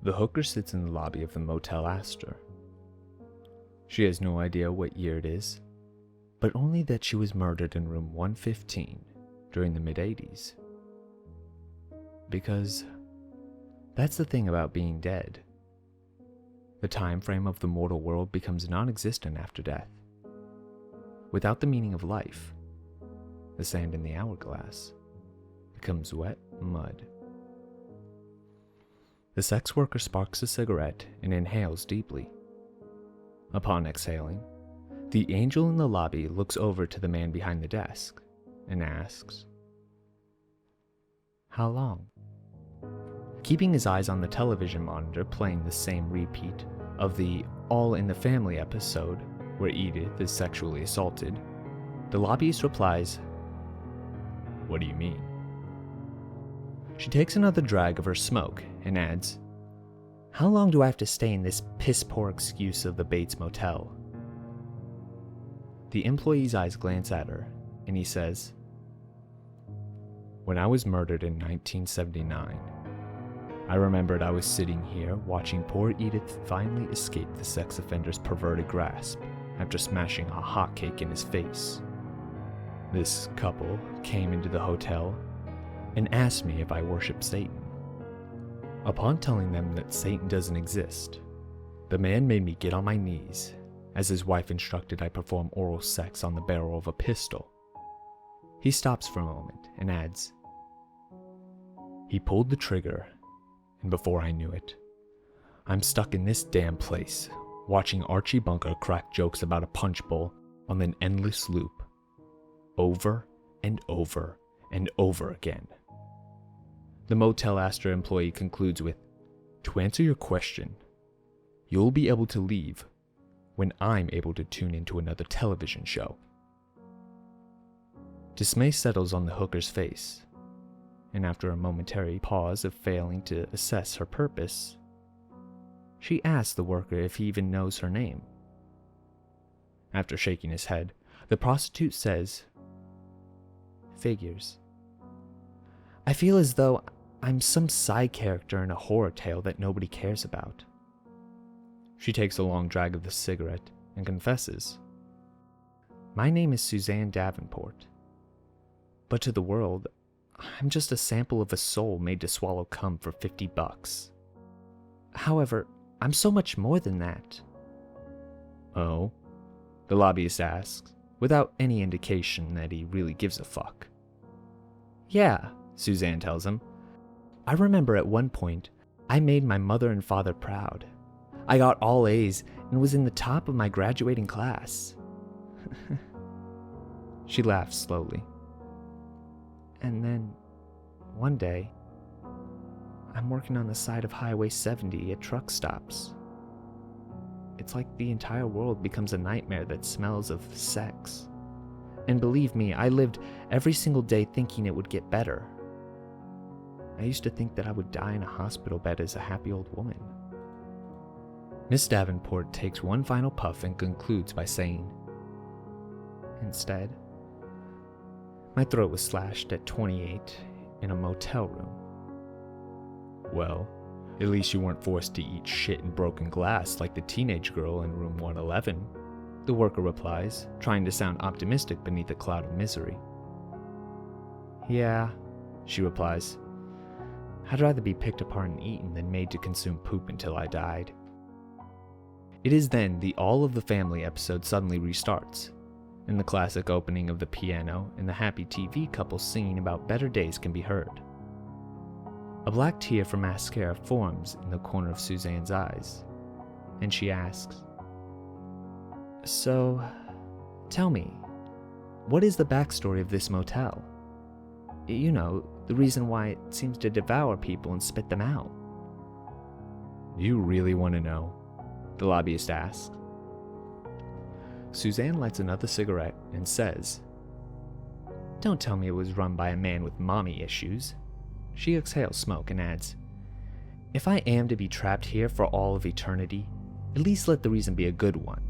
The hooker sits in the lobby of the Motel Astor. She has no idea what year it is, but only that she was murdered in room 115 during the mid-80s. Because that's the thing about being dead. The time frame of the mortal world becomes non-existent after death. Without the meaning of life, the sand in the hourglass becomes wet mud. The sex worker sparks a cigarette and inhales deeply. Upon exhaling, the angel in the lobby looks over to the man behind the desk and asks, "How long?" Keeping his eyes on the television monitor playing the same repeat of the All in the Family episode where Edith is sexually assaulted, the lobbyist replies, "What do you mean?" She takes another drag of her smoke and adds, "How long do I have to stay in this piss-poor excuse of the Bates Motel?" The employee's eyes glance at her, and he says, "When I was murdered in 1979, I remembered I was sitting here watching poor Edith finally escape the sex offender's perverted grasp after smashing a hotcake in his face. This couple came into the hotel and asked me if I worship Satan. Upon telling them that Satan doesn't exist, the man made me get on my knees, as his wife instructed I perform oral sex on the barrel of a pistol." He stops for a moment and adds, "He pulled the trigger, and before I knew it, I'm stuck in this damn place, watching Archie Bunker crack jokes about a punch bowl on an endless loop, over and over and over again." The Motel Astor employee concludes with, "To answer your question, you'll be able to leave when I'm able to tune into another television show." Dismay settles on the hooker's face, and after a momentary pause of failing to assess her purpose, she asks the worker if he even knows her name. After shaking his head, the prostitute says, "Figures. I feel as though I'm some side character in a horror tale that nobody cares about." She takes a long drag of the cigarette and confesses, "My name is Suzanne Davenport, but to the world, I'm just a sample of a soul made to swallow cum for $50. However, I'm so much more than that." "Oh?" the lobbyist asks, without any indication that he really gives a fuck. "Yeah," Suzanne tells him. "I remember at one point, I made my mother and father proud. I got all A's and was in the top of my graduating class." She laughs slowly. "And then, one day, I'm working on the side of Highway 70 at truck stops. It's like the entire world becomes a nightmare that smells of sex. And believe me, I lived every single day thinking it would get better. I used to think that I would die in a hospital bed as a happy old woman." Miss Davenport takes one final puff and concludes by saying, "Instead, my throat was slashed at 28 in a motel room." "Well, at least you weren't forced to eat shit and broken glass like the teenage girl in room 111, the worker replies, trying to sound optimistic beneath a cloud of misery. "Yeah," she replies. "I'd rather be picked apart and eaten than made to consume poop until I died." It is then the All of the Family episode suddenly restarts, and the classic opening of the piano and the happy TV couple singing about better days can be heard. A black tear from mascara forms in the corner of Suzanne's eyes, and she asks, "So, tell me, what is the backstory of this motel? You know, the reason why it seems to devour people and spit them out." "Do you really want to know?" the lobbyist asks. Suzanne lights another cigarette and says, "Don't tell me it was run by a man with mommy issues." She exhales smoke and adds, "If I am to be trapped here for all of eternity, at least let the reason be a good one,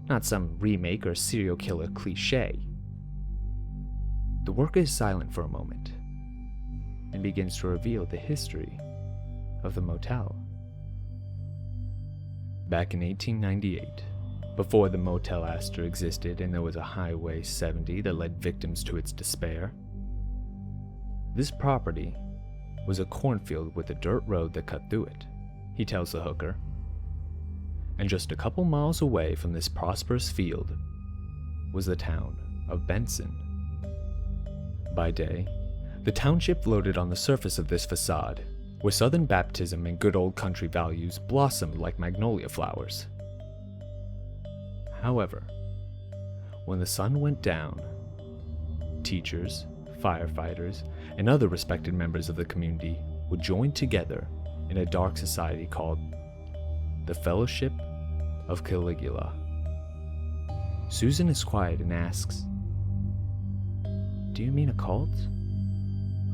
not some remake or serial killer cliche." The worker is silent for a moment and begins to reveal the history of the motel. Back in 1898, before the Motel Astor existed and there was a Highway 70 that led victims to its despair, this property was a cornfield with a dirt road that cut through it, he tells the hooker. And just a couple miles away from this prosperous field was the town of Benson. By day, the township floated on the surface of this facade, where Southern baptism and good old country values blossomed like magnolia flowers. However, when the sun went down, teachers, firefighters, and other respected members of the community would join together in a dark society called the Fellowship of Caligula. Susan is quiet and asks, "Do you mean a cult?"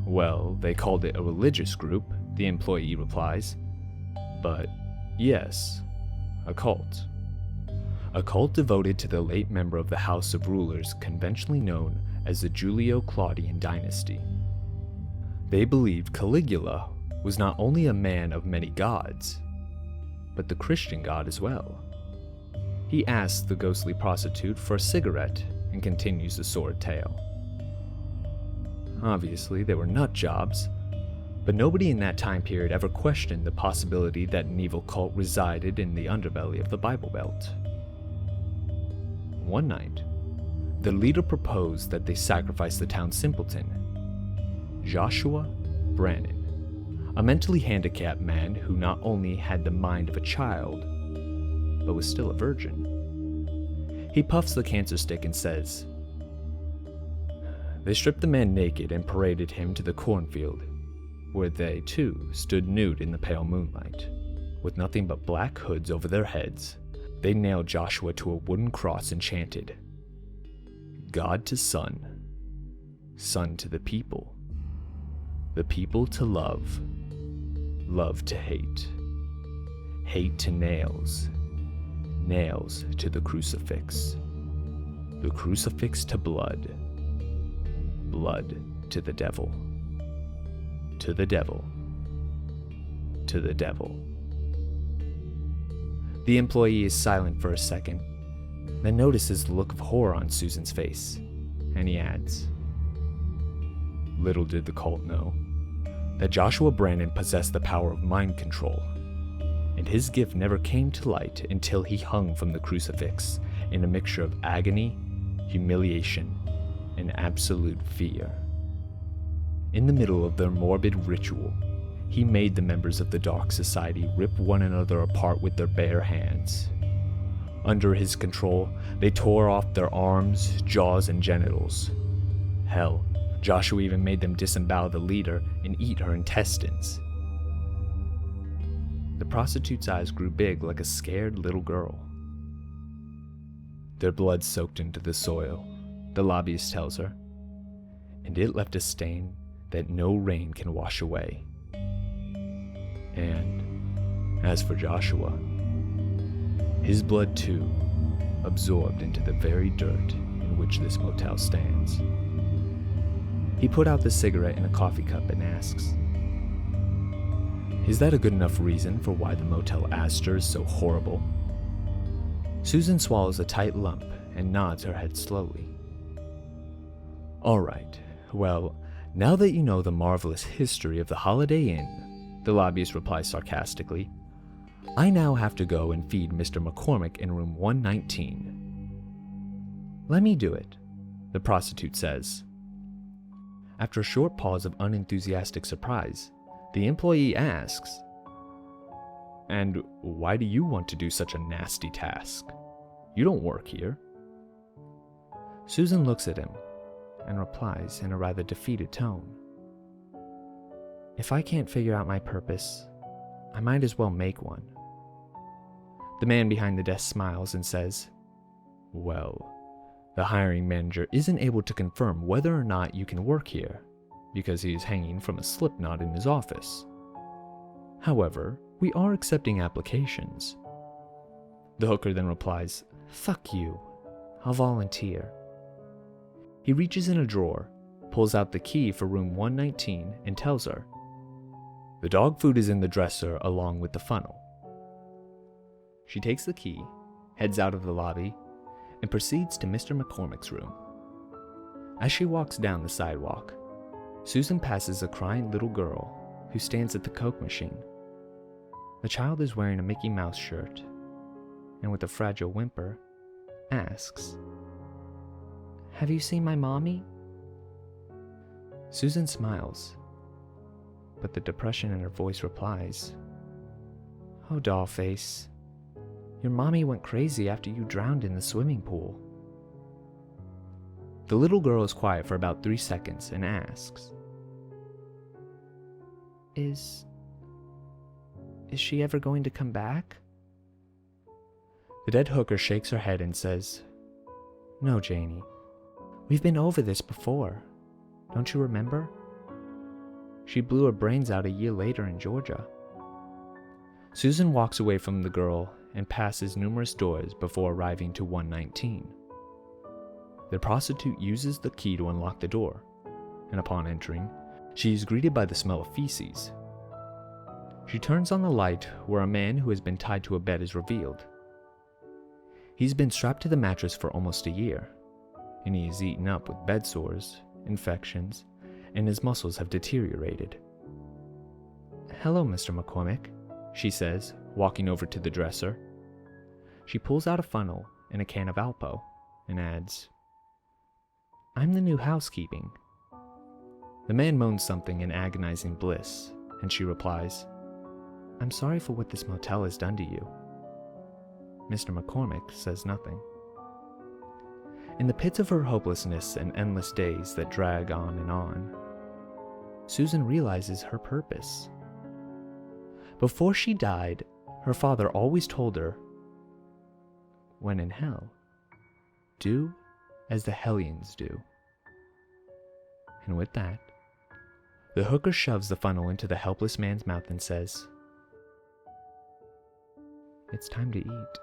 "Well, they called it a religious group," the employee replies. "But yes, a cult. A cult devoted to the late member of the House of Rulers conventionally known as the Julio-Claudian dynasty. They believed Caligula was not only a man of many gods, but the Christian God as well." He asks the ghostly prostitute for a cigarette and continues the sordid tale. Obviously, they were nut jobs, but nobody in that time period ever questioned the possibility that an evil cult resided in the underbelly of the Bible Belt. One night, the leader proposed that they sacrifice the town simpleton, Joshua Brannan, a mentally handicapped man who not only had the mind of a child, but was still a virgin. He puffs the cancer stick and says, "They stripped the man naked and paraded him to the cornfield, where they, too, stood nude in the pale moonlight. With nothing but black hoods over their heads, they nailed Joshua to a wooden cross and chanted, 'God to Son, Son to the people to love, love to hate, hate to nails, nails to the crucifix to blood, blood to the devil, to the devil, to the devil.'" The employee is silent for a second, then notices the look of horror on Susan's face, and he adds, "Little did the cult know that Joshua Brannan possessed the power of mind control, and his gift never came to light until he hung from the crucifix in a mixture of agony, humiliation, and absolute fear. In the middle of their morbid ritual, he made the members of the dark society rip one another apart with their bare hands. Under his control, they tore off their arms, jaws, and genitals. Hell, Joshua even made them disembowel the leader and eat her intestines." The prostitute's eyes grew big like a scared little girl. "Their blood soaked into the soil," the lobbyist tells her, "and it left a stain that no rain can wash away. And as for Joshua, his blood too absorbed into the very dirt in which this motel stands." He put out the cigarette in a coffee cup and asks, "Is that a good enough reason for why the Motel Astor is so horrible?" Susan swallows a tight lump and nods her head slowly. "All right, well, now that you know the marvelous history of the Holiday Inn," the lobbyist replies sarcastically, "I now have to go and feed Mr. McCormick in room 119. "Let me do it," the prostitute says. After a short pause of unenthusiastic surprise, the employee asks, "And why do you want to do such a nasty task? You don't work here." Susan looks at him and replies in a rather defeated tone, "If I can't figure out my purpose, I might as well make one." The man behind the desk smiles and says, "Well, the hiring manager isn't able to confirm whether or not you can work here, because he is hanging from a slip knot in his office. However, we are accepting applications." The hooker then replies, "Fuck you, I'll volunteer." He reaches in a drawer, pulls out the key for room 119, and tells her, "The dog food is in the dresser along with the funnel." She takes the key, heads out of the lobby, and proceeds to Mr. McCormick's room. As she walks down the sidewalk, Susan passes a crying little girl who stands at the Coke machine. The child is wearing a Mickey Mouse shirt, and with a fragile whimper, asks, "Have you seen my mommy?" Susan smiles, but the depression in her voice replies, "Oh, dollface, your mommy went crazy after you drowned in the swimming pool." The little girl is quiet for about 3 seconds and asks, Is she ever going to come back?" The dead hooker shakes her head and says, "No, Janie. We've been over this before. Don't you remember? She blew her brains out a year later in Georgia." Susan walks away from the girl and passes numerous doors before arriving to 119. The prostitute uses the key to unlock the door, and upon entering, she is greeted by the smell of feces. She turns on the light where a man who has been tied to a bed is revealed. He's been strapped to the mattress for almost a year, and he is eaten up with bed sores, infections, and his muscles have deteriorated. "Hello, Mr. McCormick," she says, walking over to the dresser. She pulls out a funnel and a can of Alpo, and adds, "I'm the new housekeeping." The man moans something in agonizing bliss, and she replies, "I'm sorry for what this motel has done to you." Mr. McCormick says nothing. In the pits of her hopelessness and endless days that drag on and on, Susan realizes her purpose. Before she died, her father always told her, "When in hell, do as the hellions do." And with that, the hooker shoves the funnel into the helpless man's mouth and says, "It's time to eat."